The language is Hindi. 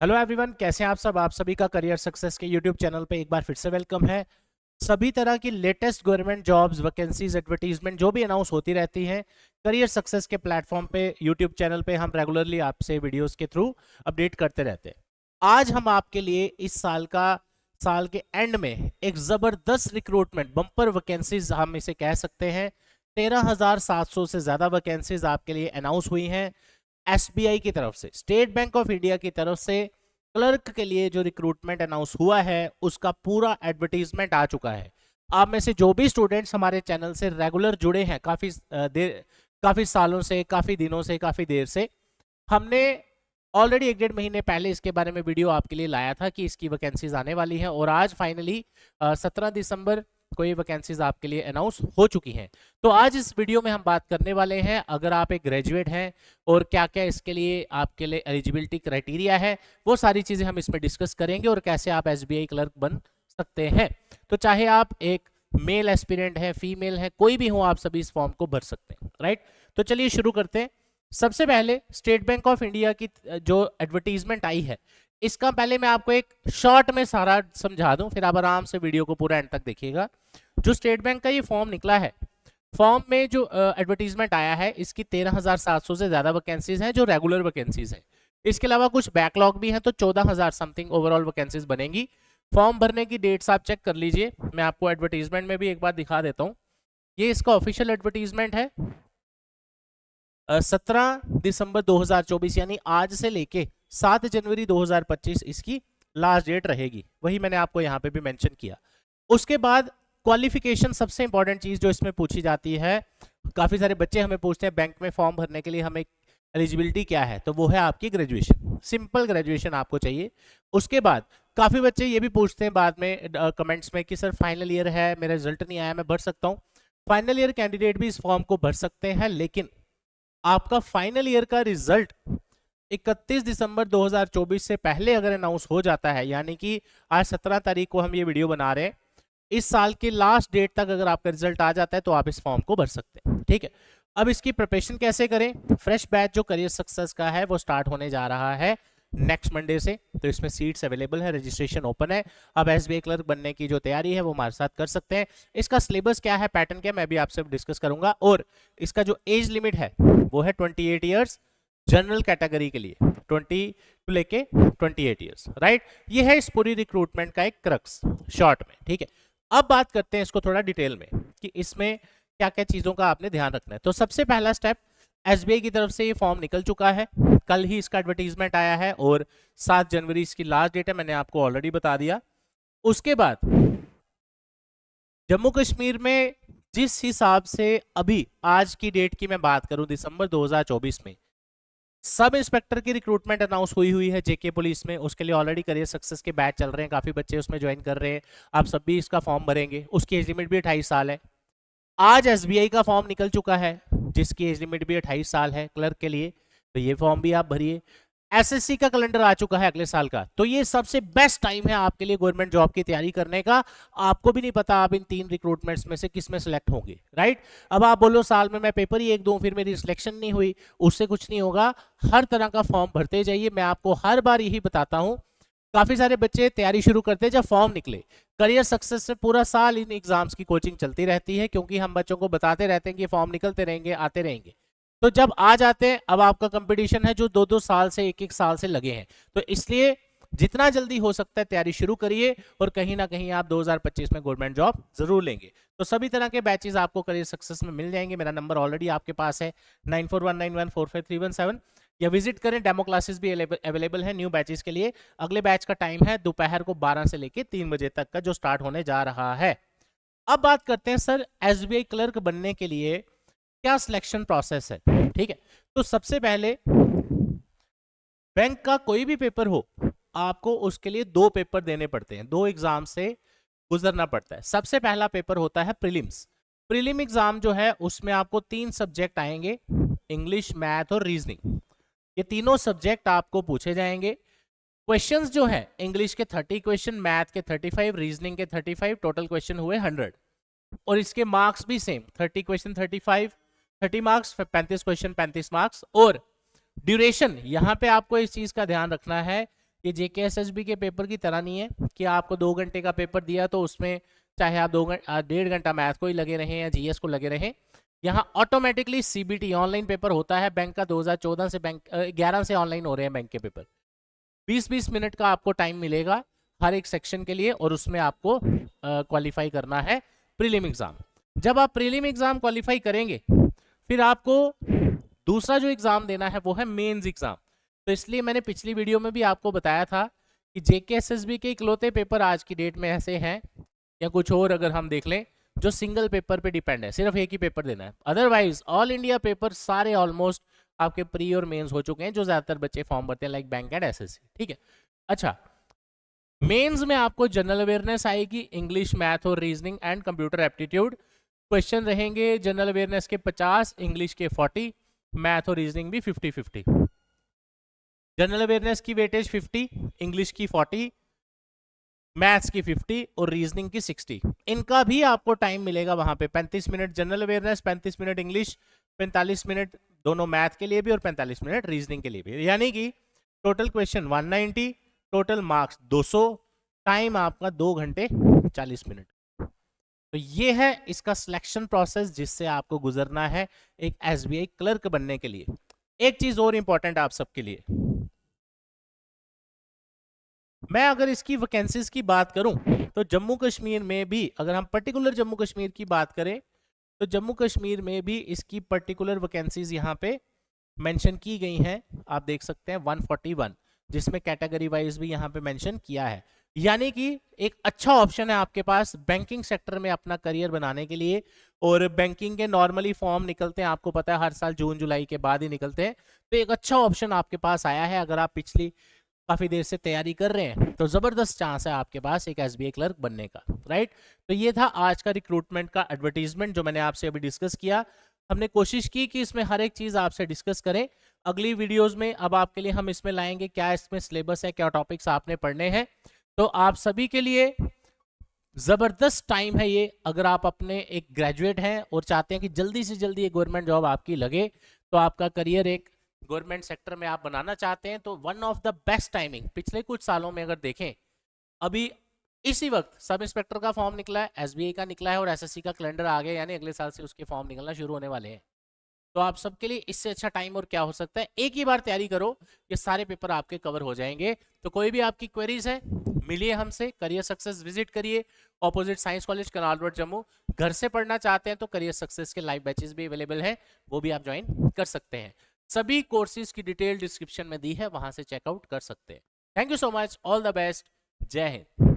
हेलो एवरीवन, कैसे हैं आप सब। आप सभी का करियर सक्सेस के यूट्यूब चैनल पे एक बार फिर से वेलकम है। सभी तरह की latest government jobs, vacancies, advertisement जो भी अनाउंस होती रहती हैं करियर सक्सेस के प्लेटफॉर्म पे, यूट्यूब चैनल पे हम रेगुलरली आपसे वीडियोस के थ्रू अपडेट करते रहते हैं। आज हम आपके लिए इस साल के एंड में एक जबरदस्त रिक्रूटमेंट बम्पर वैकेंसीज हम इसे कह सकते हैं, 13,700 से ज्यादा वैकेंसीज आपके लिए अनाउंस हुई हैं। एसबीआई की तरफ से, स्टेट बैंक ऑफ इंडिया की तरफ से क्लर्क के लिए जो रिक्रूटमेंट अनाउंस हुआ है उसका पूरा एडवर्टीजमेंट आ चुका है। आप में से जो भी स्टूडेंट्स हमारे चैनल से रेगुलर जुड़े हैं काफी सालों से, काफी दिनों से, काफी देर से, हमने ऑलरेडी 1 डेढ़ महीने पहले इसके बारे में वीडियो आपके लिए लाया था कि इसकी वैकेंसीज आने वाली हैं और आज फाइनली 17 दिसंबर को ये वैकेंसीज आपके लिए अनाउंस हो चुकी हैं। तो आज इस वीडियो में हम बात करने वाले हैं, अगर आप एक ग्रेजुएट हैं और क्या क्या इसके लिए आपके लिए एलिजिबिलिटी क्राइटेरिया है, वो सारी चीजें हम इसमें डिस्कस करेंगे और कैसे आप एसबीआई क्लर्क बन सकते हैं। तो चाहे आप एक मेल एस्पिरेंट है, फीमेल है, कोई भी हो, आप सभी इस फॉर्म को भर सकते हैं। राइट, तो चलिए शुरू करते हैं। सबसे पहले स्टेट बैंक ऑफ इंडिया की जो एडवर्टीजमेंट आई है, इसका पहले मैं आपको एक शॉर्ट में सारा समझा दूं, फिर आप आराम से वीडियो को पूरा एंड तक देखिएगा। जो स्टेट बैंक का ये फॉर्म निकला है, फॉर्म में जो एडवर्टीजमेंट आया है, इसकी 13,700 से ज्यादा वैकेंसीज हैं जो रेगुलर वैकेंसीज हैं। इसके अलावा कुछ बैकलॉग भी हैं, तो 14,000 समथिंग ओवरऑल वैकेंसीज बनेंगी। फॉर्म भरने की डेट्स आप चेक कर लीजिए, मैं आपको एडवर्टीजमेंट में भी एक बार दिखा देता हूँ। ये इसका ऑफिशियल एडवर्टीजमेंट है। 17 दिसंबर 2024 यानी आज से लेके 7 जनवरी 2025 इसकी लास्ट डेट रहेगी, वही मैंने आपको यहाँ पे भी मेंशन किया। उसके बाद क्वालिफिकेशन, सबसे इंपॉर्टेंट चीज जो इसमें पूछी जाती है, काफी सारे बच्चे हमें पूछते हैं बैंक में फॉर्म भरने के लिए हमें एलिजिबिलिटी क्या है, तो वो है आपकी ग्रेजुएशन, सिंपल ग्रेजुएशन आपको चाहिए। उसके बाद काफी बच्चे ये भी पूछते हैं बाद में कमेंट्स में कि सर फाइनल ईयर है, मेरा रिजल्ट नहीं आया, मैं भर सकता हूँ। फाइनल ईयर कैंडिडेट भी इस फॉर्म को भर सकते हैं, लेकिन आपका फाइनल ईयर का रिजल्ट 31 दिसंबर 2024 से पहले अगर अनाउंस हो जाता है, यानी कि आज 17 तारीख को हम ये वीडियो बना रहे हैं, इस साल के लास्ट डेट तक अगर आपका रिजल्ट आ जाता है तो आप इस फॉर्म को भर सकते हैं। ठीक है, अब इसकी प्रिपरेशन कैसे करें। फ्रेश बैच जो करियर सक्सेस का है वो स्टार्ट होने जा रहा है नेक्स्ट मंडे से, तो इसमें सीट्स अवेलेबल है, रजिस्ट्रेशन ओपन है। अब एसबीआई क्लर्क बनने की जो तैयारी है वो हमारे साथ कर सकते हैं। इसका सिलेबस क्या है, पैटर्न क्या, मैं भी आपसे डिस्कस करूंगा। और इसका जो एज लिमिट है वो है 28 ईयर्स जनरल कैटेगरी के लिए, 20 टू लेके 28 ईयर्स। राइट, ये है इस पूरी रिक्रूटमेंट का एक क्रक्स शॉर्ट में। ठीक है, अब बात करते हैं इसको थोड़ा डिटेल में कि इसमें क्या क्या चीजों का आपने ध्यान रखना है। तो सबसे पहला स्टेप, एसबीआई की तरफ से ये फॉर्म निकल चुका है, कल ही इसका एडवर्टीजमेंट आया है और 7 जनवरी इसकी लास्ट डेट है, मैंने आपको ऑलरेडी बता दिया। उसके बाद जम्मू कश्मीर में जिस हिसाब से अभी आज की डेट की मैं बात करूं, दिसंबर 2024 में सब इंस्पेक्टर की रिक्रूटमेंट अनाउंस हुई है जेके पुलिस में, उसके लिए ऑलरेडी करियर सक्सेस के बैच चल रहे हैं, काफी बच्चे उसमें ज्वाइन कर रहे हैं। आप सब भी इसका फॉर्म भरेंगे, उसकी एज लिमिट भी 28 साल है। आज एसबीआई का फॉर्म निकल चुका है जिसकी एज लिमिट भी 28 साल है क्लर्क के लिए, तो ये फॉर्म भी आप भरिए। एसएससी का कैलेंडर आ चुका है अगले साल का, तो ये सबसे बेस्ट टाइम है आपके लिए गवर्नमेंट जॉब की तैयारी करने का। आपको भी नहीं पता आप इन 3 रिक्रूटमेंट्स में से किस में सिलेक्ट होंगे। राइट, अब आप बोलो साल में मैं पेपर ही एक दूं फिर मेरी सिलेक्शन नहीं हुई, उससे कुछ नहीं होगा। हर तरह का फॉर्म भरते जाइए, मैं आपको हर बार यही बताता हूं। काफी सारे बच्चे तैयारी शुरू करते हैं जब फॉर्म निकले। करियर सक्सेस से पूरा साल इन एग्जाम्स की कोचिंग चलती रहती है, क्योंकि हम बच्चों को बताते रहते हैं कि फॉर्म निकलते रहेंगे, आते रहेंगे। तो जब आ जाते हैं, अब आपका कंपटीशन है जो 2-2 साल से, 1-1 साल से लगे हैं, तो इसलिए जितना जल्दी हो सकता है तैयारी शुरू करिए और कहीं ना कहीं आप 2025 में गवर्नमेंट जॉब जरूर लेंगे। तो सभी तरह के बैचेस आपको करियर सक्सेस में मिल जाएंगे। मेरा नंबर ऑलरेडी आपके पास है 9419145317, या विजिट करें। डेमो क्लासेस भी अवेलेबल है न्यू बैचेस के लिए। अगले बैच का टाइम है दोपहर को 12 से लेके 3 बजे तक का, जो स्टार्ट होने जा रहा है। अब बात करते हैं सर एसबीआई क्लर्क बनने के लिए क्या सिलेक्शन प्रोसेस है। ठीक है, तो सबसे पहले बैंक का कोई भी पेपर हो, आपको उसके लिए 2 पेपर देने पड़ते हैं, 2 एग्जाम से गुजरना पड़ता है। सबसे पहला पेपर होता है प्रीलिम्स। प्रीलिम एग्जाम जो है उसमें आपको 3 सब्जेक्ट आएंगे, इंग्लिश, मैथ और रीजनिंग। ये तीनों सब्जेक्ट आपको पूछे जाएंगे। क्वेश्चंस जो है, इंग्लिश के 30 क्वेश्चन, मैथ के 35, रीजनिंग के 35, टोटल क्वेश्चन हुए 100। और इसके मार्क्स भी same, 30 question 35, 30 marks, 35 question 35 marks. और ड्यूरेशन, यहां पे आपको इस चीज का ध्यान रखना है, कि JKSSB के पेपर की तरह नहीं है कि आपको 2 घंटे का पेपर दिया तो उसमें चाहे आप 1.5 घंटा मैथ को ही लगे रहें या जीएस को लगे रहें। यहाँ ऑटोमेटिकली CBT ऑनलाइन पेपर होता है बैंक का। 2014 से बैंक 11 से ऑनलाइन हो रहे हैं बैंक के पेपर। 20-20 मिनट का आपको टाइम मिलेगा हर एक सेक्शन के लिए और उसमें आपको क्वालिफाई करना है प्रीलिम एग्जाम। जब आप प्रीलिम एग्जाम क्वालिफाई करेंगे फिर आपको दूसरा जो एग्जाम देना है वो है मेंस एग्जाम। तो इसलिए मैंने पिछली वीडियो में भी आपको बताया था कि JKSSB के इकलौते पेपर आज की डेट में ऐसे हैं या कुछ और अगर हम देख लें जो सिंगल पेपर पे डिपेंड है, सिर्फ एक ही पेपर देना है। अदरवाइज ऑल इंडिया पेपर सारे ऑलमोस्ट आपके प्री और मेंस हो चुके हैं जो ज्यादातर बच्चे फॉर्म भरते हैं, लाइक बैंक एंड SSC। ठीक है, अच्छा मेंस में आपको जनरल अवेयरनेस आएगी, इंग्लिश, मैथ और reasoning and computer aptitude. Question रहेंगे जनरल अवेयरनेस के 50, इंग्लिश के 40, मैथ और रीजनिंग भी 50-50। जनरल अवेयरनेस की वेटेज 50, इंग्लिश की 40, मैथ्स की 50 और रीजनिंग की 60। इनका भी आपको टाइम मिलेगा वहां पे 35 minute general awareness, 35 minute English, 45 minute दोनों मैथ के लिए भी और 45 मिनट रीजनिंग के लिए भी। यानी कि total question 190, total marks 200, time आपका 2 घंटे 40 मिनट। तो ये है इसका सिलेक्शन प्रोसेस जिससे आपको गुजरना है एक SBI क्लर्क बनने के लिए। एक चीज और इंपॉर्टेंट आप सबके लिए, मैं अगर इसकी वैकेंसीज की बात करूं तो जम्मू कश्मीर में भी, अगर हम पर्टिकुलर जम्मू कश्मीर की बात करें तो जम्मू कश्मीर में भी इसकी पर्टिकुलर वैकेंसीज यहाँ पे मेंशन की गई हैं। आप देख सकते हैं 141, जिसमें कैटेगरी वाइज भी यहाँ पे मेंशन किया है। यानी कि एक अच्छा ऑप्शन है आपके पास बैंकिंग सेक्टर में अपना करियर बनाने के लिए। और बैंकिंग के नॉर्मली फॉर्म निकलते हैं, आपको पता है हर साल जून जुलाई के बाद ही निकलते हैं। तो एक अच्छा ऑप्शन आपके पास आया है। अगर आप पिछली काफी देर से तैयारी कर रहे हैं तो जबरदस्त चांस है आपके पास एक SBI क्लर्क बनने का, राइट। तो ये था आज का रिक्रूटमेंट का एडवर्टीजमेंट जो मैंने आपसे अभी डिस्कस किया। हमने कोशिश की कि इसमें हर एक चीज आपसे डिस्कस करें। अगली वीडियोस में अब आपके लिए हम इसमें लाएंगे क्या इसमें सिलेबस है, क्या टॉपिक्स आपने पढ़ने हैं। तो आप सभी के लिए जबरदस्त टाइम है ये। अगर आप अपने एक ग्रेजुएट हैं और चाहते हैं कि जल्दी से जल्दी एक गवर्नमेंट जॉब आपकी लगे, तो आपका करियर एक गवर्नमेंट सेक्टर में आप बनाना चाहते हैं, तो one of the best timing पिछले कुछ सालों में अगर देखें, अभी इसी वक्त सब इंस्पेक्टर का फॉर्म निकला है, SBI का निकला है और SSC का कैलेंडर आ गया, यानी अगले साल से उसके फॉर्म निकलना शुरू होने वाले हैं। तो आप सबके लिए इससे अच्छा टाइम और क्या हो सकता है। एक ही बार तैयारी करो, ये सारे पेपर आपके कवर हो जाएंगे। तो कोई भी आपकी क्वेरीज है, मिलिए हमसे, करियर सक्सेस विजिट करिए, opposite science college canal road Jammu. घर से पढ़ना चाहते हैं तो करियर सक्सेस के लाइव बैचेस भी अवेलेबल है, वो भी आप ज्वाइन कर सकते हैं। सभी कोर्सेज की डिटेल डिस्क्रिप्शन में दी है, वहां से चेकआउट कर सकते हैं। Thank you so much, all the best, जय हिंद।